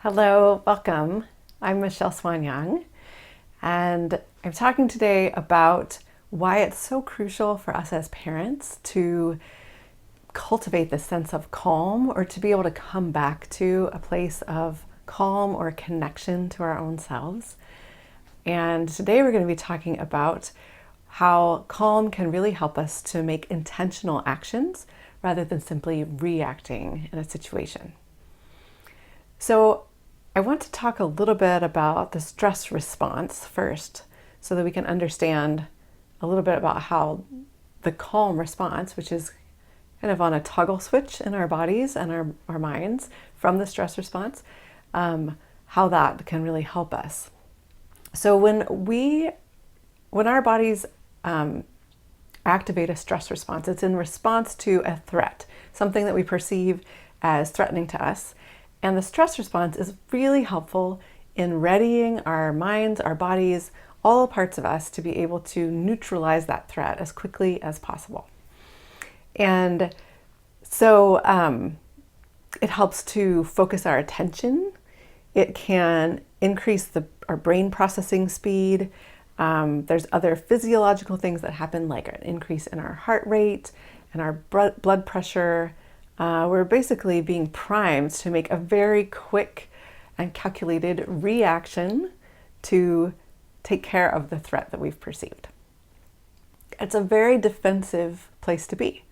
Hello, welcome. I'm Michelle Swan-Young, and I'm talking today about why it's so crucial for us as parents to cultivate this sense of calm, or to be able to come back to a place of calm or connection to our own selves. And today we're going to be talking about how calm can really help us to make intentional actions rather than simply reacting in a situation. So I want to talk a little bit about the stress response first, so that we can understand a little bit about how the calm response, which is kind of on a toggle switch in our bodies and our minds from the stress response, how that can really help us. So when our bodies activate a stress response, it's in response to a threat, something that we perceive as threatening to us. And the stress response is really helpful in readying our minds, our bodies, all parts of us to be able to neutralize that threat as quickly as possible. And so it helps to focus our attention. It can increase our brain processing speed. There's other physiological things that happen, like an increase in our heart rate and our blood pressure. We're basically being primed to make a very quick and calculated reaction to take care of the threat that we've perceived. It's a very defensive place to be.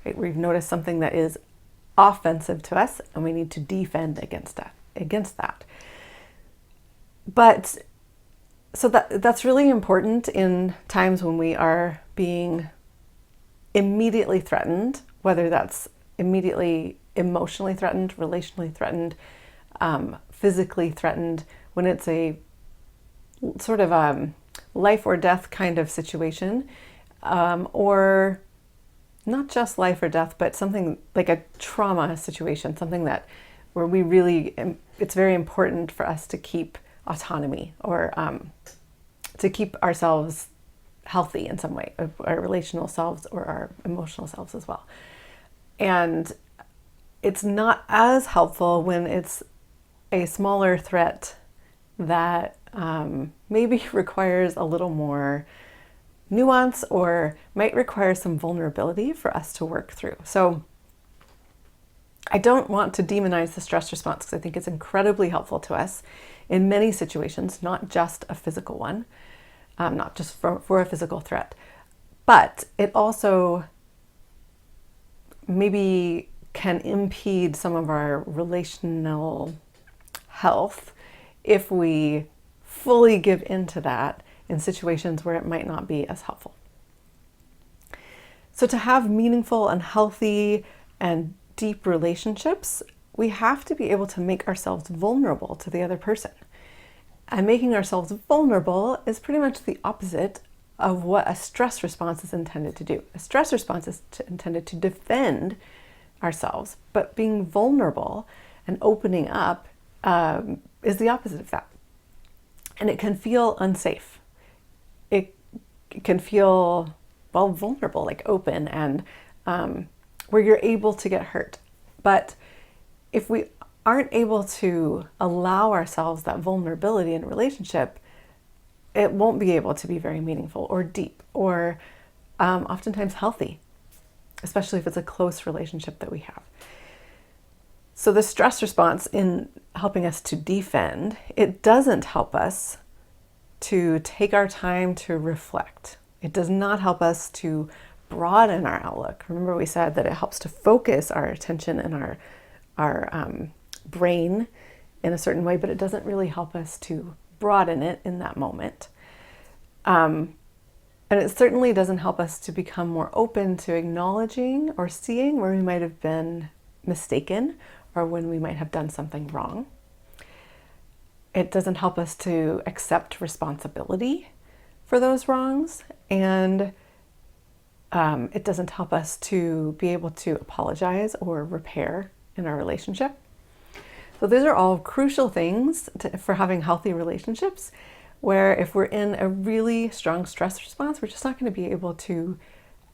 Right? We've noticed something that is offensive to us, and we need to defend against that. But so that's really important in times when we are being immediately threatened, whether that's immediately emotionally threatened, relationally threatened, physically threatened, when it's a sort of life or death kind of situation, or not just life or death, but something like a trauma situation, something that where we really, it's very important for us to keep autonomy, or to keep ourselves healthy in some way, our relational selves or our emotional selves as well. And it's not as helpful when it's a smaller threat that maybe requires a little more nuance, or might require some vulnerability for us to work through. So I don't want to demonize the stress response, because I think it's incredibly helpful to us in many situations, not just a physical one, not just for a physical threat. But it also maybe can impede some of our relational health if we fully give into that in situations where it might not be as helpful. So to have meaningful and healthy and deep relationships, we have to be able to make ourselves vulnerable to the other person. And making ourselves vulnerable is pretty much the opposite of what a stress response is intended to do. A stress response is intended to defend ourselves, but being vulnerable and opening up is the opposite of that. And it can feel unsafe. It can feel, well, vulnerable, like open, and where you're able to get hurt. But if we aren't able to allow ourselves that vulnerability in a relationship, it won't be able to be very meaningful or deep, or oftentimes healthy, especially if it's a close relationship that we have. So the stress response, in helping us to defend, it doesn't help us to take our time to reflect. It does not help us to broaden our outlook. Remember, we said that it helps to focus our attention and our brain in a certain way, but it doesn't really help us to broaden it in that moment. And it certainly doesn't help us to become more open to acknowledging or seeing where we might have been mistaken, or when we might have done something wrong. It doesn't help us to accept responsibility for those wrongs, and it doesn't help us to be able to apologize or repair in our relationship. So these are all crucial things for having healthy relationships, where if we're in a really strong stress response, we're just not going to be able to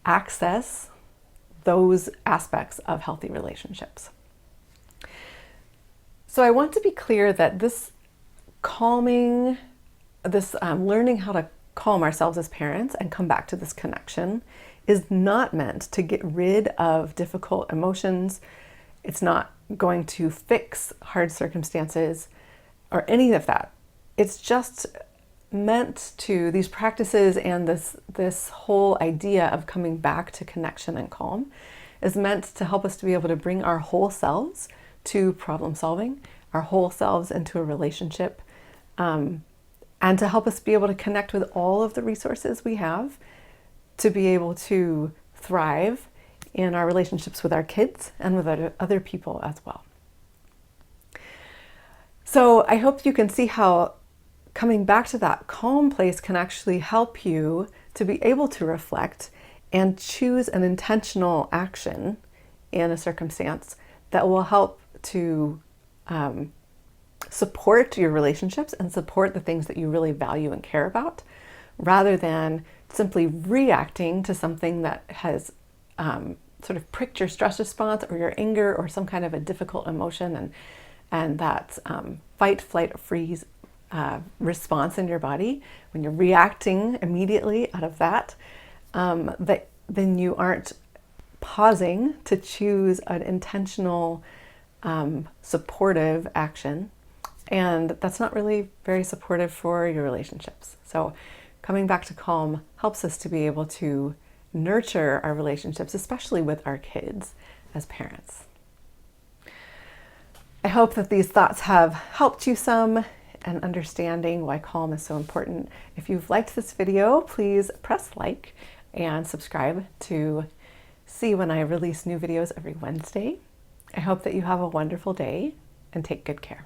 access those aspects of healthy relationships. So I want to be clear that this calming, this learning how to calm ourselves as parents and come back to this connection is not meant to get rid of difficult emotions. It's not going to fix hard circumstances or any of that. It's just meant to, these practices and this whole idea of coming back to connection and calm is meant to help us to be able to bring our whole selves to problem solving, our whole selves into a relationship, and to help us be able to connect with all of the resources we have to be able to thrive in our relationships with our kids and with other people as well. So I hope you can see how coming back to that calm place can actually help you to be able to reflect and choose an intentional action in a circumstance that will help to support your relationships and support the things that you really value and care about, rather than simply reacting to something that has sort of pricked your stress response or your anger or some kind of a difficult emotion, and that fight, flight, or freeze response in your body. When you're reacting immediately out of that, then you aren't pausing to choose an intentional, supportive action. And that's not really very supportive for your relationships. So coming back to calm helps us to be able to nurture our relationships, especially with our kids as parents. I hope that these thoughts have helped you some in understanding why calm is so important. If you've liked this video, please press like and subscribe to see when I release new videos every Wednesday. I hope that you have a wonderful day and take good care.